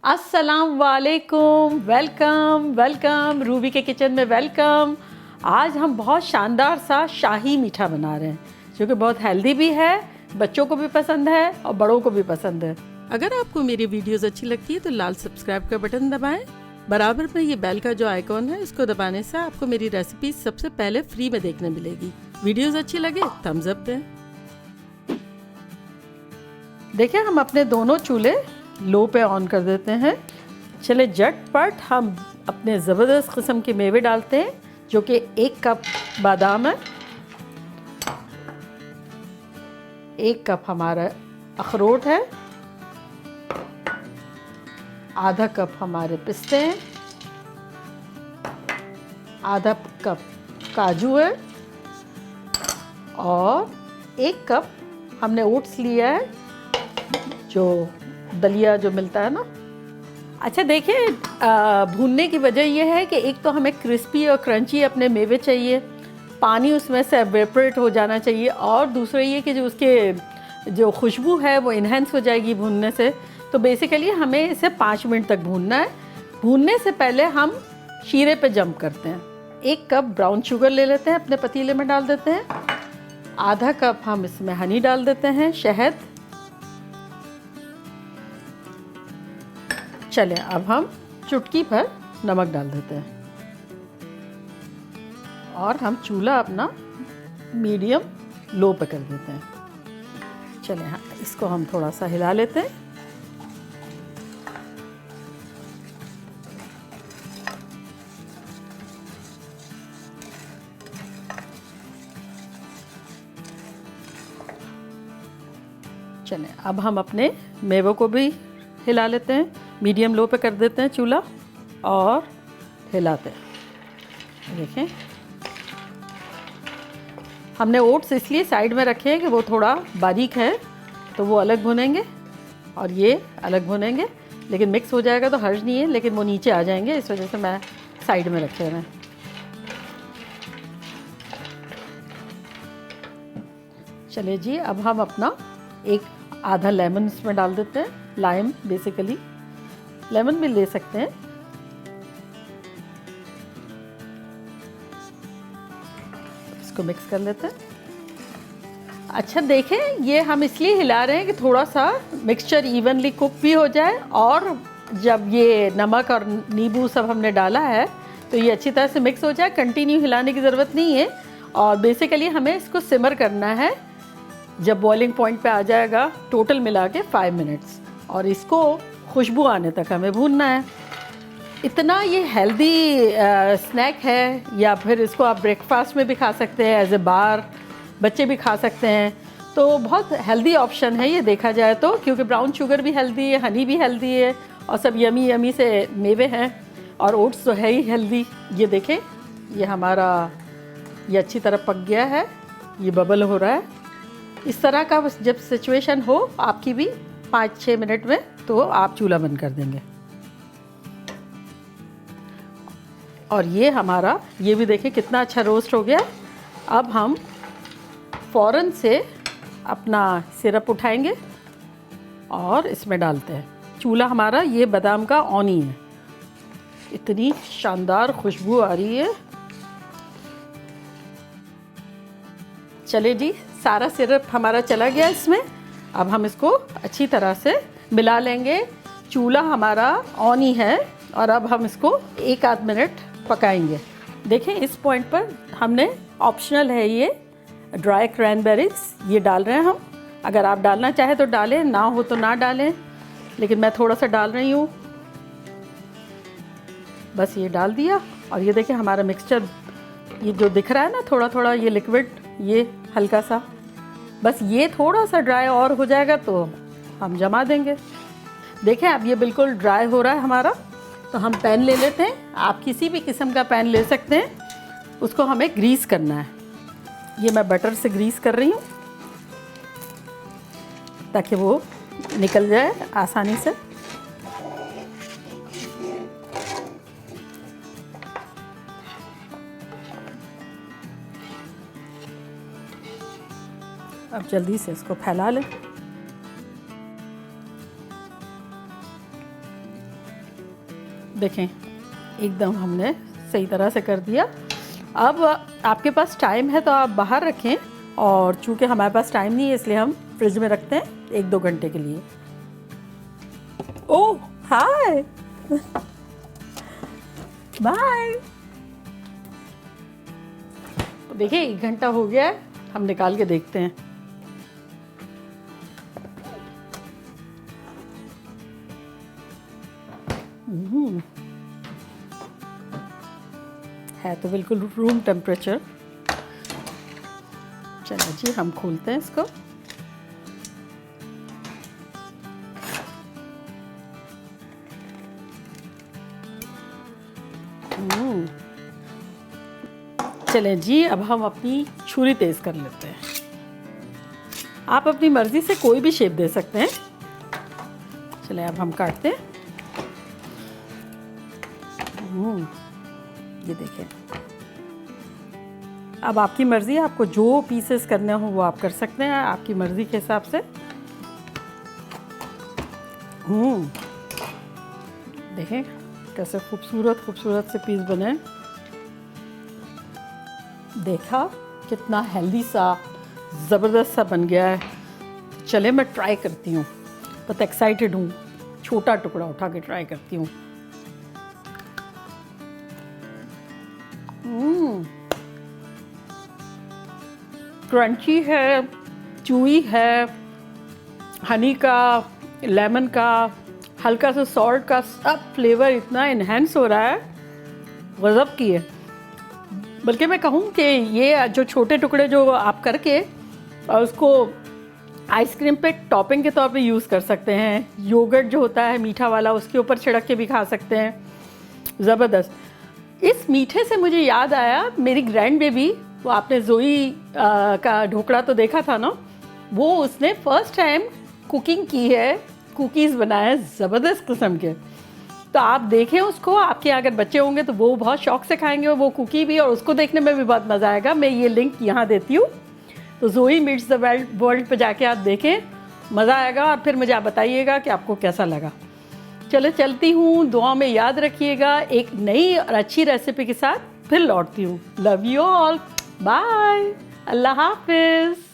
अस्सलाम वालेकुम, welcome welcome Ruby के किचन में वेलकम। आज हम बहुत शानदार सा शाही मीठा बना रहे हैं जो कि बहुत हेल्दी भी है, बच्चों को भी पसंद है और बड़ों को भी पसंद है। अगर आपको मेरी वीडियोस अच्छी लगती है तो लाल सब्सक्राइब का बटन दबाएं। बराबर में ये बेल का जो आइकॉन है इसको दबाने से आपको मेरी रेसिपी सबसे पहले फ्री में देखने मिलेगी। वीडियोस अच्छी लगे थम्स अप दें। देखिए हम अपने दोनों चूल्हे लो पे ऑन कर देते हैं। चले झटपट हम अपने ज़बरदस्त किस्म के मेवे डालते हैं जो कि 1 कप बादाम है, 1 कप हमारा अखरोट है, आधा कप हमारे पिस्ते हैं, आधा कप काजू है और 1 कप हमने ओट्स लिया है जो दलिया जो मिलता है ना। अच्छा देखिए भूनने की वजह यह है कि एक तो हमें क्रिस्पी और क्रंची अपने मेवे चाहिए, पानी उसमें से एवेपोरेट हो जाना चाहिए, और दूसरा ये कि जो उसके जो खुशबू है वो इन्हेंस हो जाएगी भूनने से। तो बेसिकली हमें इसे 5 मिनट तक भूनना है। भूनने से पहले हम शीरे पे जंप करते हैं। 1 कप ब्राउन शुगर ले लेते हैं, अपने पतीले में डाल देते हैं। आधा कप हम इसमें हनी डाल देते हैं, शहद। चलें अब हम चुटकी भर नमक डाल देते हैं और हम चूल्हा अपना मीडियम लो पे कर देते हैं। चलें हाँ, इसको हम थोड़ा सा हिला लेते हैं। चलें अब हम अपने मेवों को भी हिला लेते हैं। मीडियम लो पे कर देते हैं चूल्हा और हिलाते हैं। देखें हमने ओट्स इसलिए साइड में रखे हैं कि वो थोड़ा बारीक है तो वो अलग भुनेंगे और ये अलग भुनेंगे, लेकिन मिक्स हो जाएगा तो हर्ज नहीं है, लेकिन वो नीचे आ जाएंगे, इस वजह से मैं साइड में रखे हैं। चलिए जी अब हम अपना एक आधा लेमन इसमें डाल देते हैं। लाइम बेसिकली लेमन भी ले सकते हैं। इसको मिक्स कर लेते हैं। अच्छा देखें ये हम इसलिए हिला रहे हैं कि थोड़ा सा मिक्सचर इवनली कुक भी हो जाए, और जब ये नमक और नींबू सब हमने डाला है तो ये अच्छी तरह से मिक्स हो जाए। कंटिन्यू हिलाने की ज़रूरत नहीं है और बेसिकली हमें इसको सिमर करना है। जब बॉइलिंग पॉइंट पे आ जाएगा टोटल मिला के 5 मिनट्स, और इसको खुशबू आने तक हमें भूनना है। इतना ये हेल्दी स्नैक है, या फिर इसको आप ब्रेकफास्ट में भी खा सकते हैं, एज ए बार बच्चे भी खा सकते हैं। तो बहुत हेल्दी ऑप्शन है ये देखा जाए तो, क्योंकि ब्राउन शुगर भी हेल्दी है, हनी भी हेल्दी है और सब यमी यमी से मेवे हैं, और ओट्स तो है ही हेल्दी। ये देखें ये हमारा ये अच्छी तरह पक गया है, ये बबल हो रहा है। इस तरह का जब सिचुएशन हो आपकी भी 5-6 मिनट में, तो आप चूल्हा बंद कर देंगे। और ये हमारा ये भी देखें कितना अच्छा रोस्ट हो गया। अब हम फ़ौरन से अपना सिरप उठाएंगे और इसमें डालते हैं। चूल्हा हमारा ये बादाम का ऑन ही है। इतनी शानदार खुशबू आ रही है। चले जी सारा सिरप हमारा चला गया इसमें। अब हम इसको अच्छी तरह से मिला लेंगे। चूल्हा हमारा ऑन ही है और अब हम इसको 1-8 मिनट पकाएंगे। देखें इस पॉइंट पर हमने ऑप्शनल है ये ड्राई क्रैनबेरीज ये डाल रहे हैं हम। अगर आप डालना चाहें तो डालें, ना हो तो ना डालें, लेकिन मैं थोड़ा सा डाल रही हूँ। बस ये डाल दिया और ये देखें हमारा मिक्सचर ये जो दिख रहा है ना थोड़ा थोड़ा ये लिक्विड, ये हल्का सा, बस ये थोड़ा सा ड्राई और हो जाएगा तो हम जमा देंगे। देखें अब ये बिल्कुल ड्राई हो रहा है हमारा, तो हम पैन ले लेते हैं। आप किसी भी किस्म का पैन ले सकते हैं। उसको हमें ग्रीस करना है। ये मैं बटर से ग्रीस कर रही हूँ ताकि वो निकल जाए आसानी से। अब जल्दी से इसको फैला लें। देखें एकदम हमने सही तरह से कर दिया। अब आपके पास टाइम है तो आप बाहर रखें, और चूँकि हमारे पास टाइम नहीं है इसलिए हम फ्रिज में रखते हैं 1-2 घंटे के लिए। ओह हाय बाय। तो देखिए 1 घंटा हो गया है, हम निकाल के देखते हैं। है तो बिल्कुल रूम टेम्परेचर। चलो जी हम खोलते हैं इसको। चलें जी, अब हम अपनी छुरी तेज कर लेते हैं। आप अपनी मर्जी से कोई भी शेप दे सकते हैं। चलें अब हम काटते हैं। ये देखें, अब आपकी मर्जी, आपको जो पीसेस करने हो वो आप कर सकते हैं आपकी मर्जी के हिसाब से। देखें कैसे खूबसूरत खूबसूरत से पीस बने। देखा कितना हेल्दी सा ज़बरदस्त सा बन गया है। चले मैं ट्राई करती हूँ, बहुत एक्साइटेड हूँ। छोटा टुकड़ा उठा के ट्राई करती हूँ। क्रंची है, चूई है, हनी का, लेमन का, हल्का सा सॉल्ट का, सब फ्लेवर इतना इन्हेंस हो रहा है, गज़ब की है। बल्कि मैं कहूँ कि ये जो छोटे टुकड़े जो आप करके उसको आइसक्रीम पे टॉपिंग के तौर पे यूज़ कर सकते हैं। योगर्ट जो होता है मीठा वाला, उसके ऊपर छिड़क के भी खा सकते हैं। ज़बरदस्त। इस मीठे से मुझे याद आया, मेरी ग्रैंड बेबी, वो आपने जोई का ढोकड़ा तो देखा था ना, वो उसने फर्स्ट टाइम कुकिंग की है, कुकीज़ बनाए ज़बरदस्त किस्म के। तो आप देखें उसको, आपके अगर बच्चे होंगे तो वो बहुत शौक से खाएंगे वो कुकी भी, और उसको देखने में भी बहुत मज़ा आएगा। मैं ये लिंक यहाँ देती हूँ, तो जोई मीट्स द वर्ल्ड पे जाके आप देखें, मज़ा आएगा। और फिर मुझे आप बताइएगा कि आपको कैसा लगा। चलो चलती हूँ, दुआ में याद रखिएगा। एक नई और अच्छी रेसिपी के साथ फिर लौटती हूँ। लव यू ऑल, बाय, अल्लाह हाफिज़।